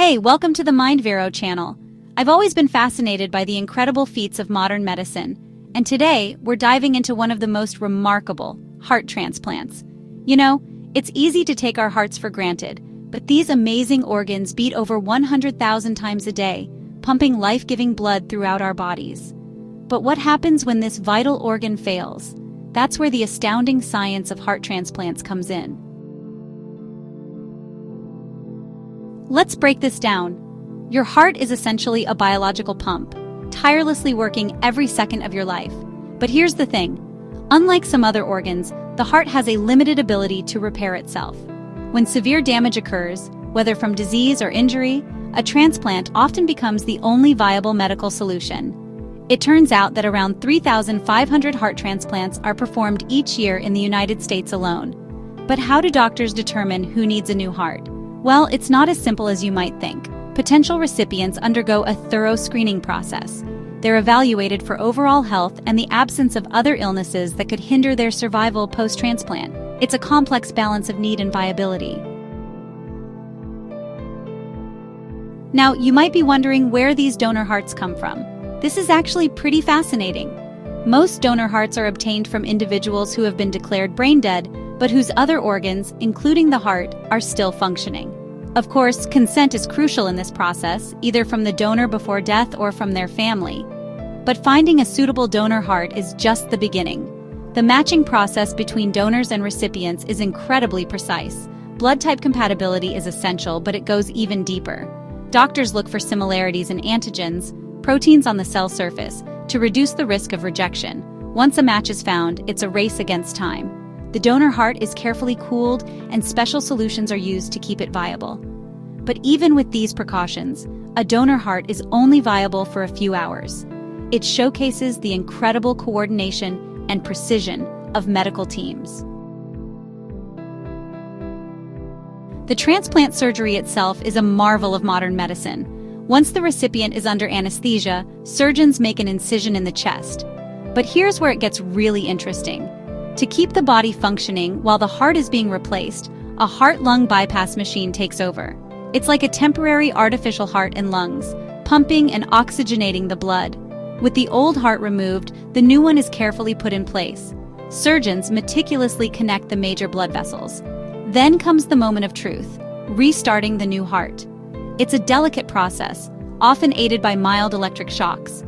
Hey, welcome to the MindVero channel. I've always been fascinated by the incredible feats of modern medicine, and today we're diving into one of the most remarkable, heart transplants. You know, it's easy to take our hearts for granted, but these amazing organs beat over 100,000 times a day, pumping life-giving blood throughout our bodies. But what happens when this vital organ fails? That's where the astounding science of heart transplants comes in. Let's break this down. Your heart is essentially a biological pump, tirelessly working every second of your life. But here's the thing. Unlike some other organs, the heart has a limited ability to repair itself. When severe damage occurs, whether from disease or injury, a transplant often becomes the only viable medical solution. It turns out that around 3,500 heart transplants are performed each year in the United States alone. But how do doctors determine who needs a new heart? Well, it's not as simple as you might think. Potential recipients undergo a thorough screening process. They're evaluated for overall health and the absence of other illnesses that could hinder their survival post-transplant. It's a complex balance of need and viability. Now, you might be wondering where these donor hearts come from. This is actually pretty fascinating. Most donor hearts are obtained from individuals who have been declared brain dead, but whose other organs, including the heart, are still functioning. Of course, consent is crucial in this process, either from the donor before death or from their family. But finding a suitable donor heart is just the beginning. The matching process between donors and recipients is incredibly precise. Blood type compatibility is essential, but it goes even deeper. Doctors look for similarities in antigens, proteins on the cell surface, to reduce the risk of rejection. Once a match is found, it's a race against time. The donor heart is carefully cooled, and special solutions are used to keep it viable. But even with these precautions, a donor heart is only viable for a few hours. It showcases the incredible coordination and precision of medical teams. The transplant surgery itself is a marvel of modern medicine. Once the recipient is under anesthesia, surgeons make an incision in the chest. But here's where it gets really interesting. To keep the body functioning while the heart is being replaced, a heart-lung bypass machine takes over. It's like a temporary artificial heart and lungs, pumping and oxygenating the blood. With the old heart removed, the new one is carefully put in place. Surgeons meticulously connect the major blood vessels. Then comes the moment of truth, restarting the new heart. It's a delicate process, often aided by mild electric shocks.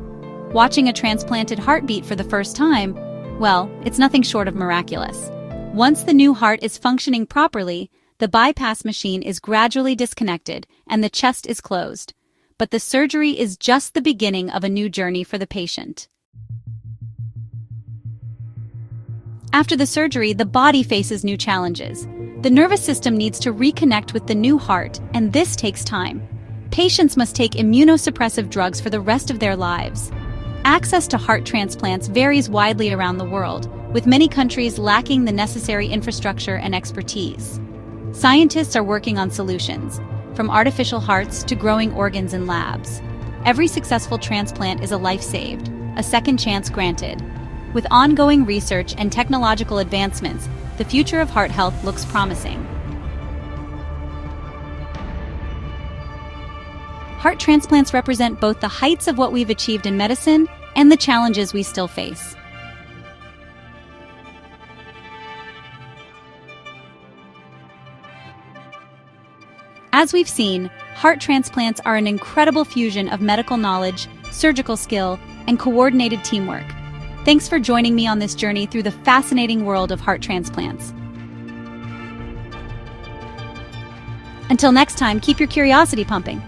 Watching a transplanted heartbeat for the first time, well, it's nothing short of miraculous. Once the new heart is functioning properly, the bypass machine is gradually disconnected and the chest is closed. But the surgery is just the beginning of a new journey for the patient. After the surgery, the body faces new challenges. The nervous system needs to reconnect with the new heart, and this takes time. Patients must take immunosuppressive drugs for the rest of their lives. Access to heart transplants varies widely around the world, with many countries lacking the necessary infrastructure and expertise. Scientists are working on solutions, from artificial hearts to growing organs in labs. Every successful transplant is a life saved, a second chance granted. With ongoing research and technological advancements, the future of heart health looks promising. Heart transplants represent both the heights of what we've achieved in medicine and the challenges we still face. As we've seen, heart transplants are an incredible fusion of medical knowledge, surgical skill, and coordinated teamwork. Thanks for joining me on this journey through the fascinating world of heart transplants. Until next time, keep your curiosity pumping.